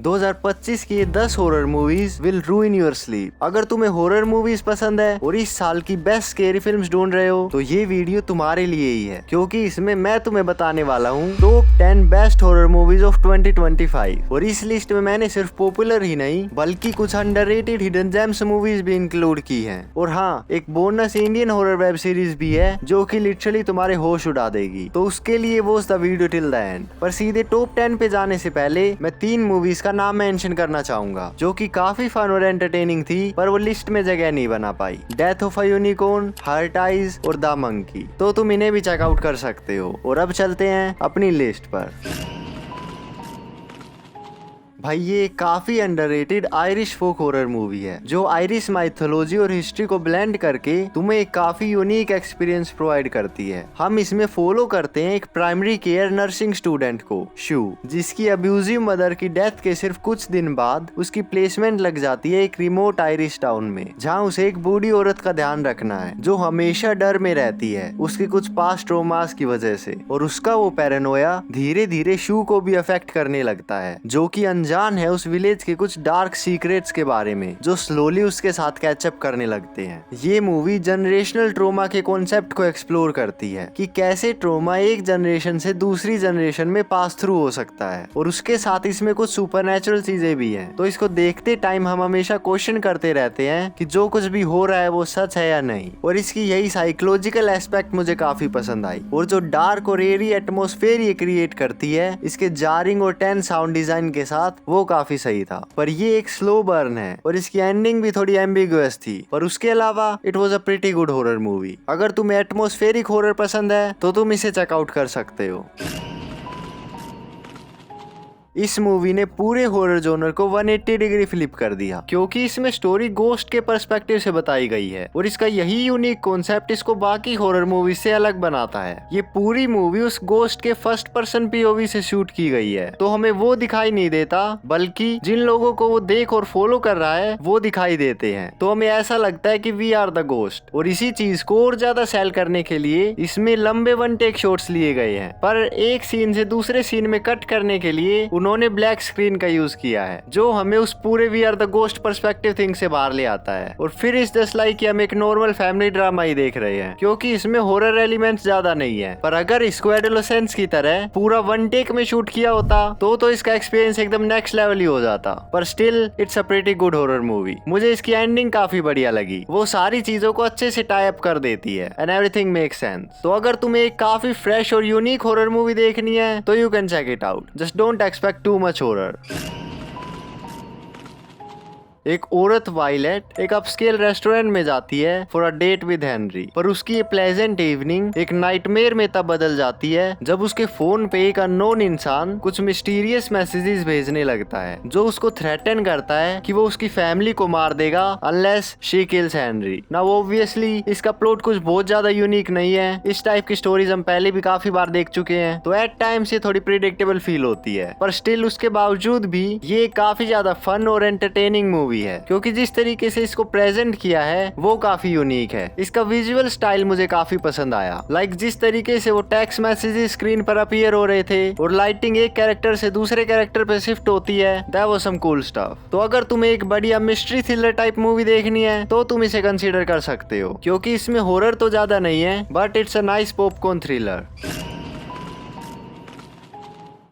2025 की ये 10 horror movies will रूइन your sleep. अगर तुम्हें हॉरर मूवीज पसंद है और इस साल की बेस्ट स्केरी फिल्म्स ढूंढ रहे हो तो ये वीडियो तुम्हारे लिए ही है, क्योंकि इसमें मैं तुम्हें बताने वाला हूँ top 10 best horror movies of 2025। और इस लिस्ट में मैंने सिर्फ पॉपुलर ही नहीं बल्कि कुछ अंडररेटेड हिडन जेम्स मूवीज भी इंक्लूड की हैं। और हाँ, एक bonus Indian horror web series भी है जो कि लिटरली तुम्हारे होश उड़ा देगी। तो उसके लिए watch the video till the end. पर सीधे टॉप 10 पे जाने से पहले मैं 3 मूवीज का नाम मेंशन करना चाहूंगा जो कि काफी फन और एंटरटेनिंग थी, पर वो लिस्ट में जगह नहीं बना पाई। Death of a unicorn, hurt eyes और द मंकी। तो तुम इन्हें भी चेकआउट कर सकते हो। और अब चलते हैं अपनी लिस्ट पर। भाई ये काफी अंडररेटेड आयरिश फोक हॉरर मूवी है जो आयरिश माइथोलॉजी और हिस्ट्री को ब्लेंड करके तुम्हें एक काफी यूनिक एक्सपीरियंस प्रोवाइड करती है। हम इसमें फॉलो करते हैं एक प्राइमरी केयर नर्सिंग स्टूडेंट को, शू, जिसकी अब्यूजिव मदर की डेथ के सिर्फ कुछ दिन बाद उसकी प्लेसमेंट लग जाती है एक रिमोट आयरिश टाउन में, जहाँ उसे एक बूढ़ी औरत का ध्यान रखना है जो हमेशा डर में रहती है उसके कुछ पास्ट ट्रॉमास की वजह से। और उसका वो पैरानोया धीरे धीरे शू को भी अफेक्ट करने लगता है, जो कि जान है उस विलेज के कुछ डार्क सीक्रेट्स के बारे में जो स्लोली उसके साथ कैचअप करने लगते हैं। ये मूवी जनरेशनल ट्रोमा के कॉन्सेप्ट को एक्सप्लोर करती है कि कैसे ट्रोमा एक जनरेशन से दूसरी जनरेशन में पास थ्रू हो सकता है, और उसके साथ इसमें कुछ सुपरनैचुरल चीजें भी हैं। तो इसको देखते टाइम हम हमेशा क्वेश्चन करते रहते हैं कि जो कुछ भी हो रहा है वो सच है या नहीं। और इसकी यही साइकोलॉजिकल एस्पेक्ट मुझे काफी पसंद आई। और जो डार्क और एरी एटमॉस्फेयर ये क्रिएट करती है इसके जारिंग और टेंस साउंड डिजाइन के साथ, वो काफी सही था। पर ये एक स्लो बर्न है और इसकी एंडिंग भी थोड़ी एम्बिगुअस थी। पर उसके अलावा it was a pretty good horror movie. अगर तुम्हें एटमॉस्फेरिक हॉरर पसंद है तो तुम इसे चेकआउट कर सकते हो। इस मूवी ने पूरे हॉरर जॉनर को 180 डिग्री फ्लिप कर दिया, क्योंकि इसमें स्टोरी गोस्ट के पर्सपेक्टिव से बताई गई है और इसका यही यूनिक कॉन्सेप्ट इसको बाकी हॉरर मूवी से अलग बनाता है। ये पूरी मूवी उस गोस्ट के फर्स्ट पर्सन पीओवी से शूट की गई है, तो हमें वो दिखाई नहीं देता बल्कि जिन लोगों को वो देख और फॉलो कर रहा है वो दिखाई देते हैं। तो हमें ऐसा लगता है कि वी आर द गोस्ट। और इसी चीज को और ज्यादा सेल करने के लिए इसमें लंबे वन टेक शॉट्स लिए गए हैं, पर एक सीन से दूसरे सीन में कट करने के लिए उन्होंने ब्लैक स्क्रीन का यूज किया है, जो हमें उस पूरे we are the ghost perspective thing से बाहर ले आता है। और फिर इस जस्ट लाइक कि हम एक नॉर्मल फैमिली ड्रामा ही देख रहे हैं, क्योंकि इसमें हॉरर एलिमेंट्स ज्यादा नहीं है। पर अगर इसको एडोलेसेंस की तरह पूरा वन टेक में शूट किया होता तो इसका एक्सपीरियंस एकदम नेक्स्ट लेवल ही हो जाता। पर still it's a pretty good horror movie. मुझे इसकी एंडिंग काफी बढ़िया लगी। वो सारी चीजों को अच्छे से टाई अप कर देती है एंड एवरीथिंग मेक्स सेंस। तो अगर तुम्हें एक काफी फ्रेश और यूनिक हॉरर मूवी देखनी है तो you can check it out. Just don't expect too much horror. एक औरत वायलेट एक अपस्केल रेस्टोरेंट में जाती है for a date with Henry, पर उसकी ये प्लेजेंट इवनिंग एक नाइटमेयर में तब बदल जाती है जब उसके फोन पे एक अननोन इंसान कुछ मिस्टीरियस मैसेजेस भेजने लगता है जो उसको थ्रेटन करता है कि वो उसकी फैमिली को मार देगा unless she kills Henry. Now obviously इसका प्लॉट कुछ बहुत ज्यादा यूनिक नहीं है। इस टाइप की स्टोरीज हम पहले भी काफी बार देख चुके हैं, तो एट टाइम्स ये थोड़ी प्रिडिक्टेबल फील होती है। पर स्टिल उसके बावजूद भी ये काफी ज्यादा फन और एंटरटेनिंग मूवी है, क्योंकि जिस तरीके से इसको प्रेजेंट किया है वो काफी यूनिक है। इसका विजुअल स्टाइल मुझे काफी पसंद आया। लाइक जिस तरीके से वो टेक्स्ट मैसेजेस स्क्रीन पर अपीयर हो रहे थे और लाइटिंग एक कैरेक्टर से दूसरे कैरेक्टर पे शिफ्ट होती है, that was some cool stuff. तो अगर तुम्हें एक बढ़िया मिस्ट्री थ्रिलर टाइप मूवी देखनी है तो तुम इसे कंसीडर कर सकते हो, क्योंकि इसमें हॉरर तो ज्यादा नहीं है but it's a nice popcorn thriller.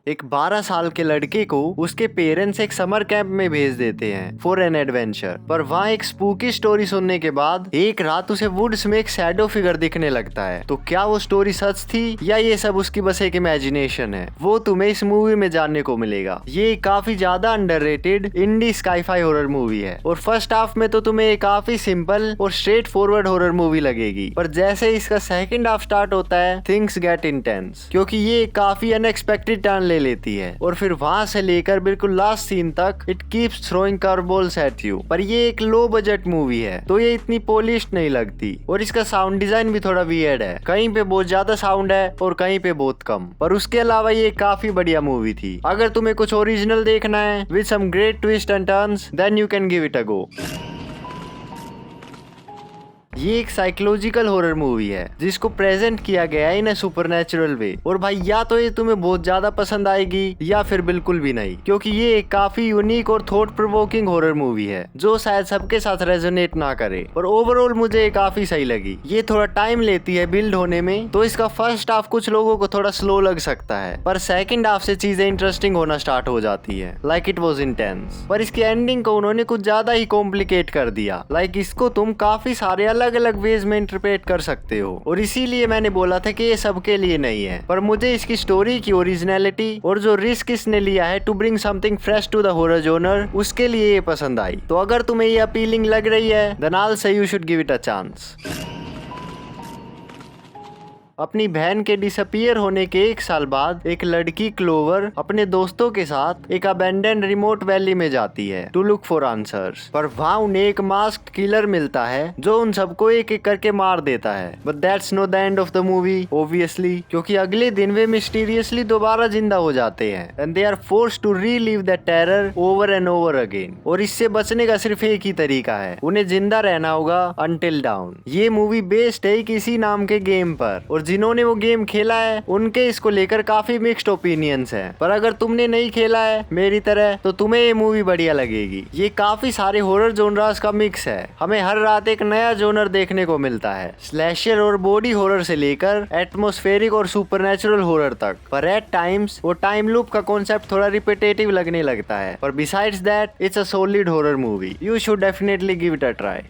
एक 12 साल के लड़के को उसके पेरेंट्स एक समर कैंप में भेज देते हैं फॉर एन एडवेंचर, पर वहाँ एक स्पूकी स्टोरी सुनने के बाद एक रात उसे वुड्स में एक शैडो फिगर दिखने लगता है। तो क्या वो स्टोरी सच थी या ये सब उसकी बस एक इमेजिनेशन है, वो तुम्हें इस मूवी में जानने को मिलेगा। ये काफी ज्यादा अंडररेटेड इंडी स्काईफाई हॉरर मूवी है और फर्स्ट हाफ में तो तुम्हें एक काफी सिंपल और स्ट्रेट फॉरवर्ड हॉरर मूवी लगेगी, पर जैसे इसका सेकंड हाफ स्टार्ट होता है थिंग्स गेट इंटेंस, क्योंकि ये काफी अनएक्सपेक्टेड टर्न लेती है। और फिर वहां से लेकर बिल्कुल लास्ट सीन तक it keeps throwing curveballs at you. पर ये एक लो बजट मूवी है तो ये इतनी पॉलिश्ड नहीं लगती, और इसका साउंड डिजाइन भी थोड़ा वियर्ड है। कहीं पे बहुत ज्यादा साउंड है और कहीं पे बहुत कम। पर उसके अलावा ये काफी बढ़िया मूवी थी। अगर तुम्हें कुछ ओरिजिनल देखना है with some great twist and turns then you can give it a go. ये एक साइकोलॉजिकल हॉरर मूवी है जिसको प्रेजेंट किया गया है इन अ सुपरनेचुरल वे। और भाई या तो ये तुम्हें बहुत ज्यादा पसंद आएगी या फिर बिल्कुल भी नहीं, क्योंकि ये एक काफी यूनिक और थॉट प्रोवोकिंग हॉरर मूवी है जो शायद सबके साथ रेजोनेट ना करे। और ओवरऑल मुझे ये काफी सही लगी। ये थोड़ा टाइम लेती है बिल्ड होने में, तो इसका फर्स्ट हाफ कुछ लोगों को थोड़ा स्लो लग सकता है, पर सेकंड हाफ से चीजें इंटरेस्टिंग होना स्टार्ट हो जाती है। Like it was intense. पर इसकी एंडिंग को उन्होंने कुछ ज्यादा ही कॉम्प्लिकेट कर दिया। लाइक इसको तुम काफी सारे अलग अलग वेज में इंटरप्रेट कर सकते हो, और इसीलिए मैंने बोला था कि ये सबके लिए नहीं है। पर मुझे इसकी स्टोरी की ओरिजिनलिटी और जो रिस्क इसने लिया है to bring something fresh to the horror genre, उसके लिए ये पसंद आई। तो अगर तुम्हें ये अपीलिंग लग रही है then I will say you should give it a chance. अपनी बहन के डिसअपियर होने के 1 साल बाद एक लड़की क्लोवर अपने दोस्तों के साथ एक अबेंडेंड रिमोट वैली में जाती है टू लुक फॉर आंसर्स। पर वहाँ उन्हें एक मास्क्ड किलर मिलता है जो उन सबको एक एक करके मार देता है। But that's know the end of the movie obviously, क्योंकि अगले दिन वे मिस्टीरियसली दोबारा जिंदा हो जाते हैं and they are forced to relive the terror over and over again. और इससे बचने का सिर्फ एक ही तरीका है, उन्हें जिंदा रहना होगा अनटिल डाउन। ये मूवी बेस्ड है किसी नाम के गेम पर, और जिन्होंने वो गेम खेला है उनके इसको लेकर काफी मिक्स्ड ओपिनियंस हैं। पर अगर तुमने नहीं खेला है मेरी तरह तो तुम्हें ये मूवी बढ़िया लगेगी। ये काफी सारे हॉरर जोनरास का मिक्स है। हमें हर रात एक नया जोनर देखने को मिलता है, स्लैशर और बॉडी हॉरर से लेकर एटमॉस्फेरिक और सुपरनेचुरल हॉरर तक। पर एट टाइम्स वो टाइम लूप का कॉन्सेप्ट थोड़ा रिपीटेटिव लगने लगता है। पर besides that it's a solid horror movie. You should definitely give it a try.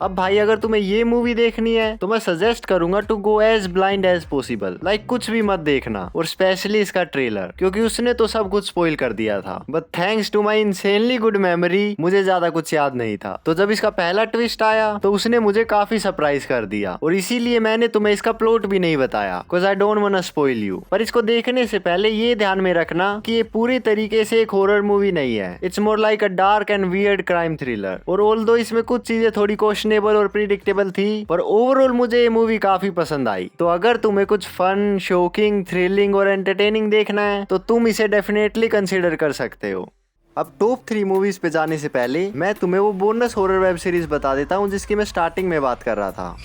अब भाई अगर तुम्हें ये मूवी देखनी है तो मैं सजेस्ट करूंगा to go as blind as possible. Like कुछ भी मत देखना, और स्पेशली इसका ट्रेलर, क्योंकि उसने तो सब कुछ स्पॉइल कर दिया था। But thanks to my insanely good memory मुझे ज्यादा कुछ याद नहीं था। तो जब इसका पहला ट्विस्ट आया तो उसने मुझे काफी सरप्राइज कर दिया, और इसीलिए मैंने तुम्हें इसका प्लॉट भी नहीं बताया, because I don't want to spoil you. पर इसको देखने से पहले ये ध्यान में रखना कि ये पूरी तरीके से एक हॉरर मूवी नहीं है। It's more like a dark and weird crime thriller. और ऑल्दो इसमें कुछ चीजें थोड़ी क्वेश्चनेबल और प्रिडिक्टेबल थी, पर ओवरऑल मुझे ये मूवी काफी पसंद आई। तो अगर तुम्हें कुछ फन, शॉकिंग, थ्रिलिंग और एंटरटेनिंग देखना है तो तुम इसे डेफिनेटली कंसीडर कर सकते हो। अब टॉप 3 मूवीज पे जाने से पहले मैं तुम्हें वो बोनस हॉरर वेब सीरीज बता देता हूँ जिसकी मैं स्टार्टिंग में बात कर रहा था।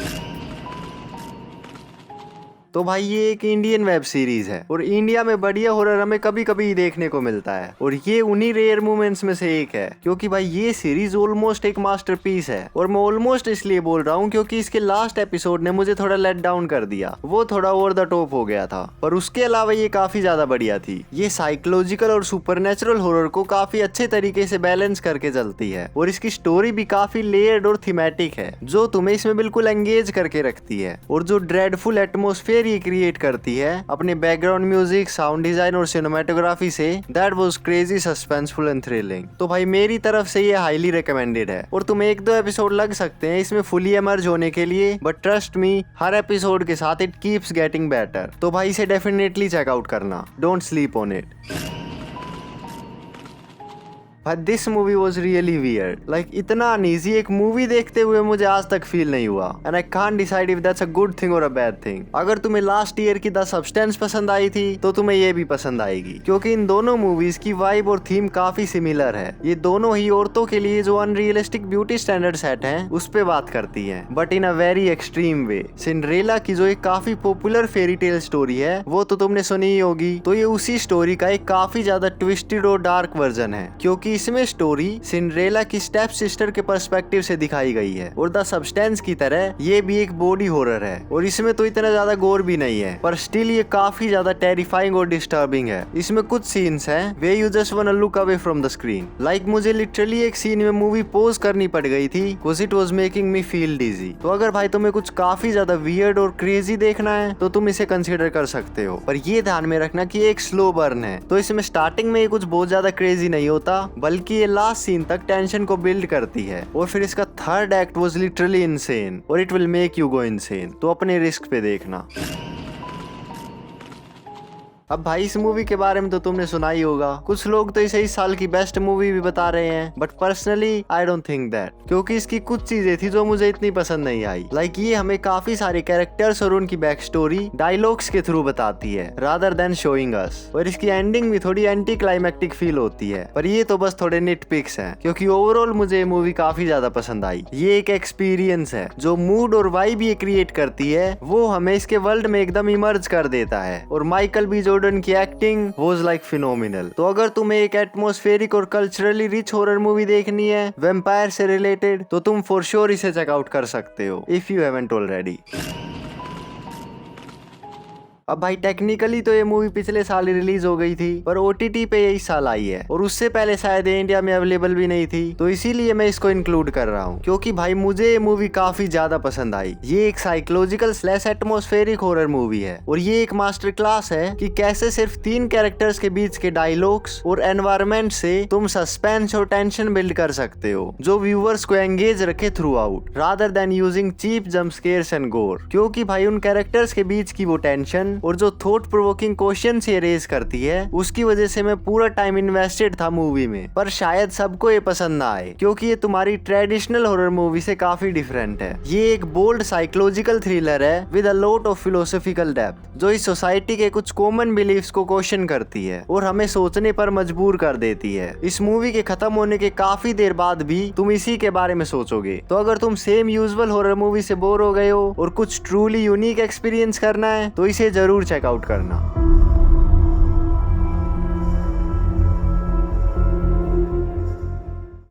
तो भाई ये एक इंडियन वेब सीरीज है, और इंडिया में बढ़िया हॉरर हमें कभी कभी देखने को मिलता है, और ये उन्हीं रेयर मोमेंट्स में से एक है, क्योंकि भाई ये सीरीज ऑलमोस्ट एक मास्टरपीस है। और मैं ऑलमोस्ट इसलिए बोल रहा हूँ क्योंकि इसके लास्ट एपिसोड ने मुझे थोड़ा लेट डाउन कर दिया। वो थोड़ा ओवर द टॉप हो गया था, पर उसके अलावा ये काफी ज्यादा बढ़िया थी। ये साइकोलॉजिकल और सुपरनेचुरल हॉरर को काफी अच्छे तरीके से बैलेंस करके चलती है, और इसकी स्टोरी भी काफी लेयर्ड और थीमेटिक है जो तुम्हें इसमें बिल्कुल एंगेज करके रखती है। और जो ड्रेडफुल एटमोस्फेयर ये क्रिएट करती है अपने बैकग्राउंड म्यूजिक, साउंड डिजाइन और सिनेमेटोग्राफी से, that was crazy, suspenseful and thrilling. तो भाई मेरी तरफ से ये हाईली रिकमेंडेड है, और तुम्हें 1-2 एपिसोड लग सकते हैं इसमें फुली इमर्ज होने के लिए, but trust me her episode के साथ इट कीप्स गेटिंग बेटर। तो भाई इसे डेफिनेटली चेकआउट करना, don't sleep on it. But this movie was really weird. Like इतना अनईजी एक मूवी देखते हुए मुझे आज तक फील नहीं हुआ, and I can't decide if that's a good thing or a bad thing. अगर तुम्हें लास्ट ईयर की द सब्सटेंस पसंद आई थी तो तुम्हें ये भी पसंद आएगी, क्योंकि इन दोनों मूवीज की वाइब और थीम काफी सिमिलर है। ये दोनों ही औरतों के लिए जो अनरियलिस्टिक ब्यूटी स्टैंडर्ड सेट हैं उस पे बात करती हैं, but in a very extreme way. Cinderella की जो एक काफी पॉपुलर फेरी टेल स्टोरी है वो तो तुमने सुनी ही होगी, तो ये उसी स्टोरी का एक काफी ज्यादा ट्विस्टेड और डार्क वर्जन है, क्योंकि इसमें स्टोरी सिंड्रेला की स्टेप सिस्टर के पर्सपेक्टिव से दिखाई गई है। और द सब्सटेंस की तरह ये भी एक बॉडी हॉरर है, और इसमें तो इतना ज्यादा गोर भी नहीं है, पर स्टिल ये काफी ज्यादा टेरिफाइंग और डिस्टर्बिंग है। इसमें कुछ सीन्स हैं way you just want to look away from the screen. Like मुझे लिटरली एक सीन में मूवी पॉज करनी पड़ गई थी because it was making me feel dizzy. तो अगर भाई तुम्हें कुछ काफी ज्यादा वियर्ड और क्रेजी देखना है तो तुम इसे कंसीडर कर सकते हो, पर ये ध्यान में रखना कि एक स्लो बर्न है, तो इसमें स्टार्टिंग में ये कुछ बहुत ज्यादा क्रेजी नहीं होता, बल्कि ये लास्ट सीन तक टेंशन को बिल्ड करती है। और फिर इसका third act was literally insane, और it will make you go insane. तो अपने रिस्क पे देखना। अब भाई इस मूवी के बारे में तो तुमने सुना ही होगा, कुछ लोग तो इसे इस साल की बेस्ट मूवी भी बता रहे हैं, but personally I don't think that, क्योंकि इसकी कुछ चीजें थी जो मुझे इतनी पसंद नहीं आई। लाइक ये हमें काफी सारे कैरेक्टर्स और उनकी बैक स्टोरी डायलॉग्स के थ्रू बताती है रादर देन शोइंग अस, और इसकी एंडिंग भी थोड़ी एंटी क्लाइमेक्टिक फील होती है। पर ये तो बस थोड़े निट पिक्स हैं, क्योंकि ओवरऑल मुझे ये मूवी काफी ज्यादा पसंद आई। ये एक एक्सपीरियंस है जो मूड और वाइब ये क्रिएट करती है, वो हमें इसके वर्ल्ड में एकदम इमर्ज कर देता है। और माइकल बी जॉर्डन की एक्टिंग वाज लाइक फिनोमिनल। तो अगर तुम्हें एक एटमॉस्फेरिक और कल्चरली रिच हॉरर मूवी देखनी है वैम्पायर से रिलेटेड, तो तुम फॉर श्योर इसे चेकआउट कर सकते हो इफ यू हैवंट ऑलरेडी। अब भाई टेक्निकली तो ये मूवी पिछले साल ही रिलीज हो गई थी, पर OTT पे यही साल आई है, और उससे पहले शायद ये इंडिया में अवेलेबल भी नहीं थी, तो इसीलिए मैं इसको इंक्लूड कर रहा हूँ, क्योंकि भाई मुझे ये मूवी काफी ज्यादा पसंद आई। ये एक psychological slash atmospheric horror movie है, और ये एक मास्टर क्लास है कि कैसे सिर्फ 3 कैरेक्टर्स के बीच के डायलॉग्स और एनवायरनमेंट से तुम सस्पेंस और टेंशन बिल्ड कर सकते हो, जो व्यूअर्स को एंगेज रखे throughout rather than using cheap jump scares and gore. क्योंकि भाई उन कैरेक्टर्स के बीच की वो टेंशन और जो थॉट प्रोवोकिंग क्वेश्चन से रेज करती है, उसकी वजह से मैं पूरा टाइम इन्वेस्टेड था मूवी में। पर शायद सबको ये पसंद ना आए, क्योंकि ये तुम्हारी ट्रेडिशनल हॉरर मूवी से काफी डिफरेंट है। ये एक बोल्ड साइकोलॉजिकल थ्रिलर है with a lot of philosophical depth, जो इस सोसाइटी के कुछ कॉमन बिलीफ्स को क्वेश्चन करती है और हमें सोचने पर मजबूर कर देती है। इस मूवी के खत्म होने के काफी देर बाद भी तुम इसी के बारे में सोचोगे। तो अगर तुम सेम यूजुअल हॉरर मूवी से बोर हो गए हो और कुछ ट्रूली यूनिक एक्सपीरियंस करना है, तो इसे जरूर चेकआउट करना।